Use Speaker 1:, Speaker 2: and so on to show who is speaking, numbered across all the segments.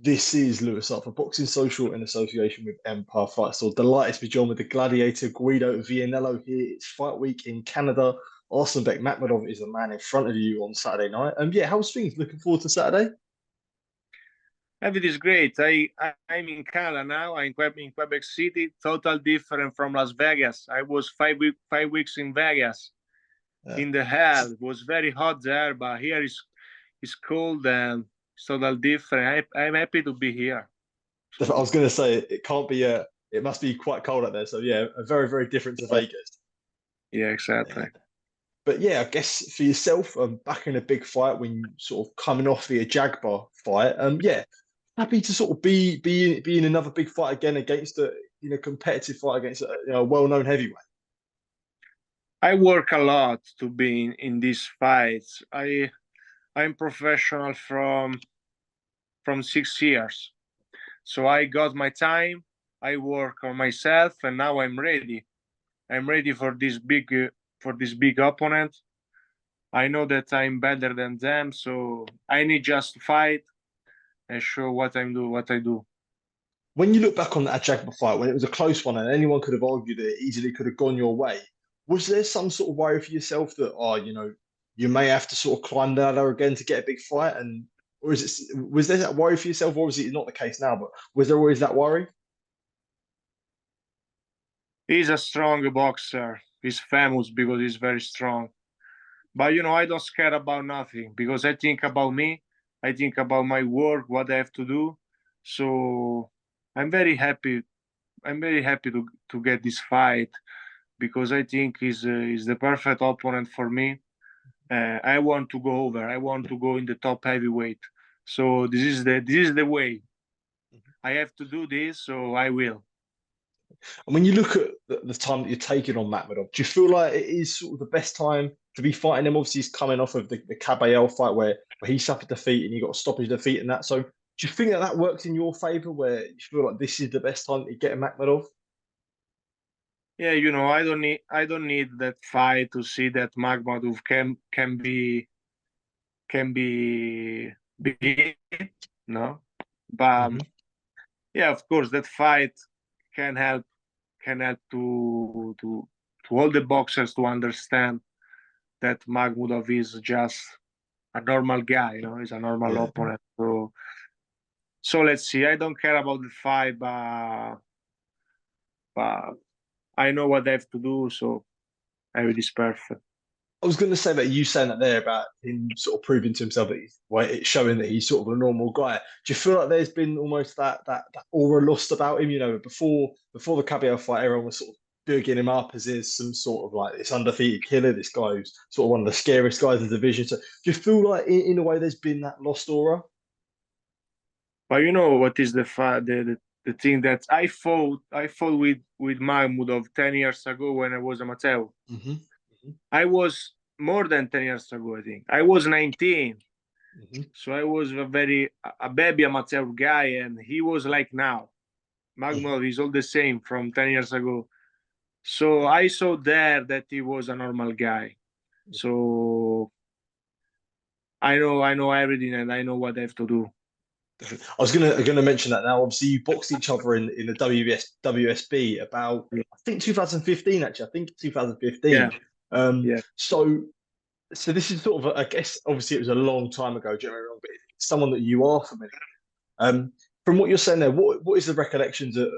Speaker 1: This is Lewis up for Boxing Social in association with Empire Fight Store. Delighted to be joined with the gladiator Guido Vianello here. It's fight week in Canada. Arslanbek Makhmudov is the man in front of you on Saturday night. Yeah, how's things? Looking forward to Saturday?
Speaker 2: Everything is great. I'm in Canada now. I'm in Quebec City. Total different from Las Vegas. I was 5 weeks in Vegas
Speaker 1: Yeah.
Speaker 2: in the hell. It was very hot there, but here is cold and it's total different. I'm happy to be here.
Speaker 1: I
Speaker 2: So
Speaker 1: was going to say it can't be. It must be quite cold out there. So yeah, a very very different to Vegas.
Speaker 2: yeah,
Speaker 1: Yeah.
Speaker 2: exactly.
Speaker 1: But yeah, I guess for yourself, back in a big fight when you sort of coming off the Ajagba fight, yeah, happy to sort of be in another big fight again against a competitive fight against a well-known heavyweight.
Speaker 2: I work a lot to be in these fights. I'm professional from 6 years. So I got my time. I work on myself, and now I'm ready. I'm ready for this big opponent. I know that I'm better than them, so I need just to fight and show what I do.
Speaker 1: When you look back on that Ajagba fight, when it was a close one and anyone could have argued that it easily could have gone your way, was there some sort of worry for yourself that, you may have to sort of climb the ladder again to get a big fight? And or was there that worry for yourself, or was it not the case now, but was there always that worry?
Speaker 2: He's a strong boxer. He's famous because he's very strong. But I don't care about nothing because I think about me. I think about my work, what I have to do. So I'm very happy. I'm very happy to get this fight because I think he's the perfect opponent for me. I want to go over. I want to go in the top heavyweight. So this is the way. I have to do this, so I will.
Speaker 1: And when you look at the time that you're taking on Makhmudov, do you feel like it is sort of the best time to be fighting him? Obviously, he's coming off of the Caballero fight where he suffered defeat and you got to stop his defeat and that. So do you think that that works in your favor where you feel like this is the best time to get a Makhmudov?
Speaker 2: Yeah, I don't need that fight to see that Magmadov can be beat, no. But
Speaker 1: Hmm.
Speaker 2: yeah, of course, that fight can help to all the boxers to understand that Magmadov is just a normal guy, he's a normal
Speaker 1: Yeah.
Speaker 2: opponent. So let's see. I don't care about the fight, but I know what I have to do, so everything is perfect.
Speaker 1: I was going to say that you saying that there about him sort of proving to himself that it's showing that he's sort of a normal guy. Do you feel like there's been almost that aura lost about him? Before the Caballero fight, everyone was sort of bigging him up as is some sort of like this undefeated killer. This guy who's sort of one of the scariest guys in the division. So do you feel like in a way there's been that lost aura?
Speaker 2: But you know what is the thing that I fought with Mahmudov 10 years ago when I was amateur.
Speaker 1: Hmm.
Speaker 2: I was more than 10 years ago. I think I was 19,
Speaker 1: Hmm.
Speaker 2: so I was a baby amateur guy, and he was like now.
Speaker 1: Hmm.
Speaker 2: Mahmudov is all the same from 10 years ago. So I saw there that he was a normal guy. So I know everything, and I know what I have to do.
Speaker 1: I was gonna mention that now. Obviously, you boxed each other in the WSB about I think 2015 actually. I think
Speaker 2: Yeah,
Speaker 1: 2015. Um,
Speaker 2: yeah.
Speaker 1: so so this is sort of I guess obviously it was a long time ago. Don't get me wrong, but it's someone that you are familiar. Um, from what you're saying there, what is the recollections of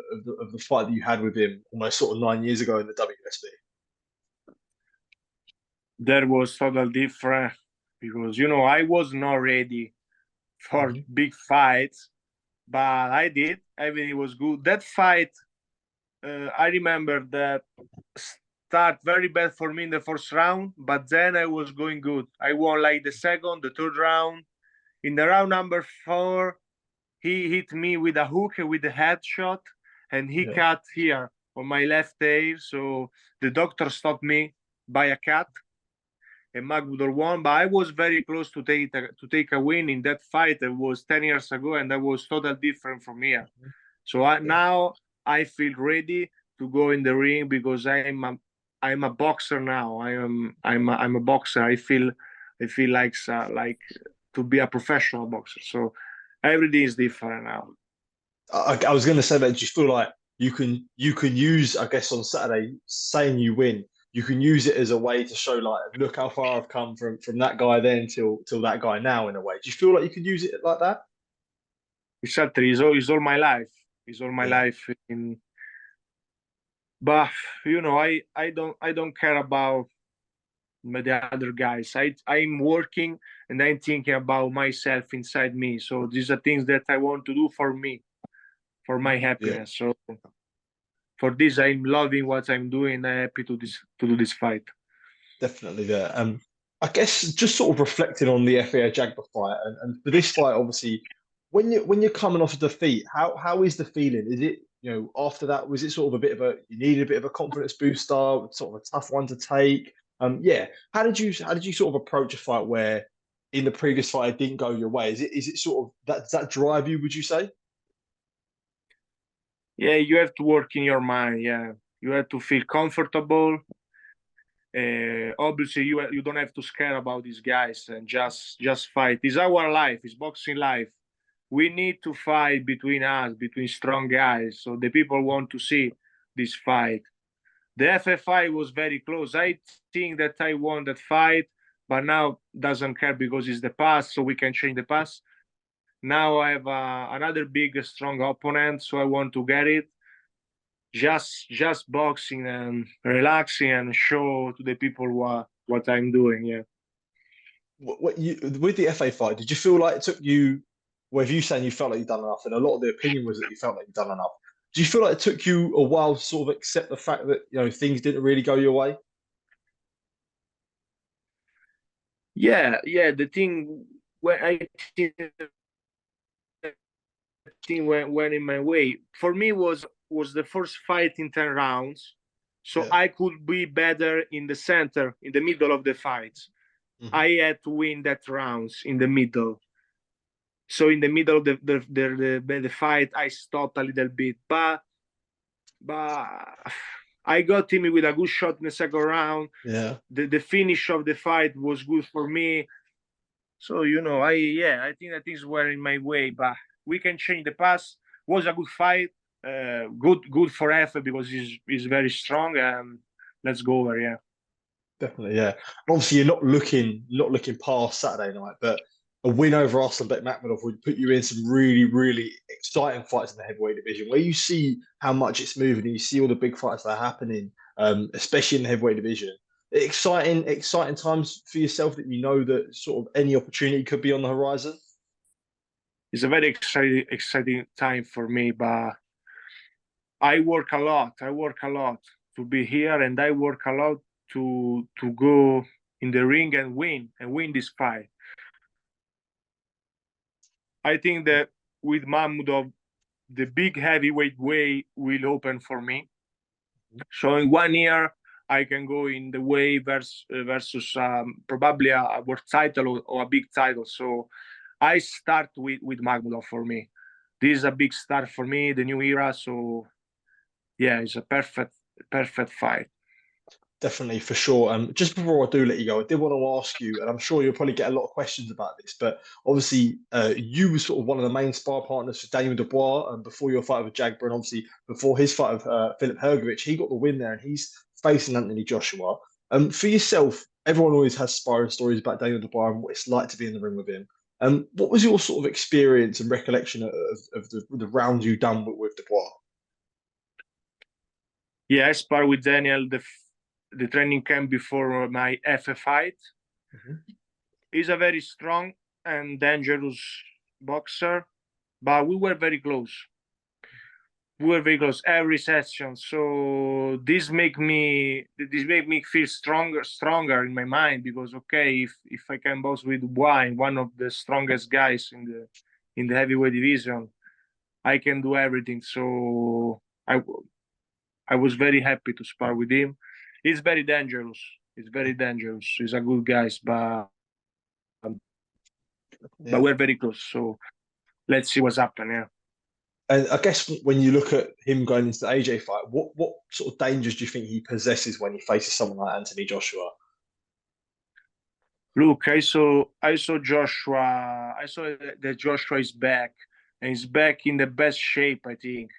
Speaker 1: the fight that you had with him almost sort of 9 years ago in the WSB?
Speaker 2: That was total different because I was not ready for
Speaker 1: Hmm.
Speaker 2: big fights, but I did. Everything was good. That fight, I remember that start very bad for me in the first round, but then I was going good. I won like the second, the third round. In the round number four, he hit me with a hook and with a headshot, and he
Speaker 1: Yeah.
Speaker 2: cut here on my left ear. So the doctor stopped me by a cut, and Magudor won. But I was very close to take a win in that fight. It was 10 years ago, and that was totally different from here. So
Speaker 1: Yeah.
Speaker 2: now I feel ready to go in the ring because I'm a boxer now. I'm a boxer. I feel like to be a professional boxer. So Everything is different now.
Speaker 1: I was going to say that. Do you feel like you can use, I guess, on Saturday, saying you win, you can use it as a way to show like, look how far I've come from that guy then till that guy now in a way. Do you feel like you could use it like that?
Speaker 2: Exactly. It's all my life. It's all my
Speaker 1: Yeah,
Speaker 2: life. But I don't care about the other guys. I'm working and I'm thinking about myself inside me. So these are things that I want to do for me, for my
Speaker 1: yeah.
Speaker 2: happiness. So for this, I'm loving what I'm doing. I'm happy to do this fight.
Speaker 1: Definitely there. I guess just sort of reflecting on the Efe Ajagba fight, and for this fight, obviously, when you're coming off a defeat, how is the feeling? Is it, after that, was it sort of a bit of you needed a bit of a confidence booster, sort of a tough one to take? Yeah. How did you sort of approach a fight where in the previous fight it didn't go your way? Is it sort of that, does that drive you, would you say?
Speaker 2: Yeah, you have to work in your mind. Yeah, you have to feel comfortable. Obviously, you don't have to scare about these guys and just fight. It's our life. It's boxing life. We need to fight between us, between strong guys. So the people want to see this fight. The FFI was very close. I think that I won that fight, but now doesn't care because it's the past, so we can change the past. Now I have another big, strong opponent, so I want to get it. Just boxing and relaxing and show to the people what I'm doing. Yeah.
Speaker 1: With the FA fight, did you feel like it took you? Well, if you saying you felt like you'd done enough, and a lot of the opinion was that you felt like you'd done enough. Do you feel like it took you a while to sort of accept the fact that things didn't really go your way?
Speaker 2: Yeah. The thing when I think thing went in my way for me was the first fight in 10 rounds, so
Speaker 1: Yeah.
Speaker 2: I could be better in the center, in the middle of the fight.
Speaker 1: Hmm.
Speaker 2: I had to win that rounds in the middle. So in the middle of the fight, I stopped a little bit, but I got him with a good shot in the second round.
Speaker 1: Yeah.
Speaker 2: The finish of the fight was good for me. So I think that things were in my way, but we can change the past. Was a good fight, good for Efe because he's very strong. And let's go over. Yeah,
Speaker 1: Definitely, yeah. Obviously, you're not looking past Saturday night, but a win over Arslanbek Makhmudov would put you in some really, really exciting fights in the heavyweight division, where you see how much it's moving, and you see all the big fights that are happening, especially in the heavyweight division. Exciting times for yourself that that sort of any opportunity could be on the horizon.
Speaker 2: it's a very exciting time for me. But I work a lot. I work a lot to be here, and I work a lot to go in the ring and win this fight. I think that with Mahmudov, the big heavyweight way will open for me. So in 1 year, I can go in the way versus probably a world title or a big title. So I start with Magmulov for me. This is a big start for me, the new era. So yeah, it's a perfect fight.
Speaker 1: Definitely, for sure. Just before I do let you go, I did want to ask you, and I'm sure you'll probably get a lot of questions about this, but obviously, you were sort of one of the main spar partners for Daniel Dubois, before your fight with Jagba, and obviously before his fight with Philip Hergovich, he got the win there, and he's facing Anthony Joshua. For yourself, everyone always has sparring stories about Daniel Dubois and what it's like to be in the ring with him. What was your sort of experience and recollection of the round you done with Dubois?
Speaker 2: Yeah, I spar with Daniel the training camp before my FF fight.
Speaker 1: Mhm.
Speaker 2: He's a very strong and dangerous boxer, but we were very close. We were very close every session. So this make me feel stronger in my mind because okay, if I can box with Wine, one of the strongest guys in the heavyweight division, I can do everything. So I was very happy to spar with him. He's very dangerous. He's very dangerous. He's a good guy, but
Speaker 1: Yeah.
Speaker 2: we're very close. So let's see what's happening. Yeah.
Speaker 1: And I guess when you look at him going into the AJ fight, what sort of dangers do you think he possesses when he faces someone like Anthony Joshua?
Speaker 2: Look, I saw Joshua. I saw that Joshua is back, and he's back in the best shape, I think.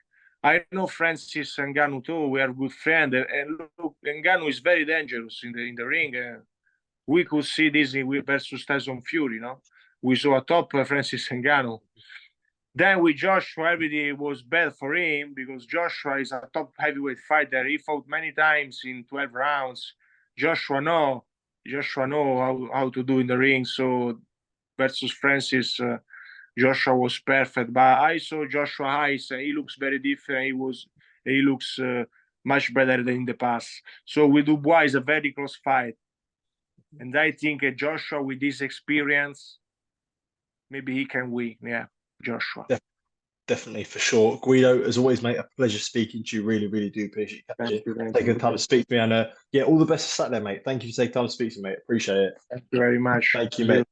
Speaker 2: I know Francis Ngannou too. We are good friends, and look, Ngannou is very dangerous in the ring. We could see this versus Tyson Fury. We saw a top Francis Ngannou. Then with Joshua, everything was bad for him because Joshua is a top heavyweight fighter. He fought many times in 12 rounds. Joshua know, Joshua know how to do in the ring. So versus Francis, Joshua was perfect. But I saw Joshua eyes. He looks very different. He looks much better than in the past. So with Dubois is a very close fight, and I think Joshua with this experience, maybe he can win. Yeah, Joshua.
Speaker 1: Definitely, for sure. Guido, as always, mate, a pleasure speaking to you. Really, really do appreciate you
Speaker 2: Thank
Speaker 1: taking
Speaker 2: you.
Speaker 1: the time to speak to me. And yeah, all the best for Saturday, mate. Thank you for taking time to speak to me, mate. Appreciate it.
Speaker 2: Thank you very much.
Speaker 1: Thank you, mate.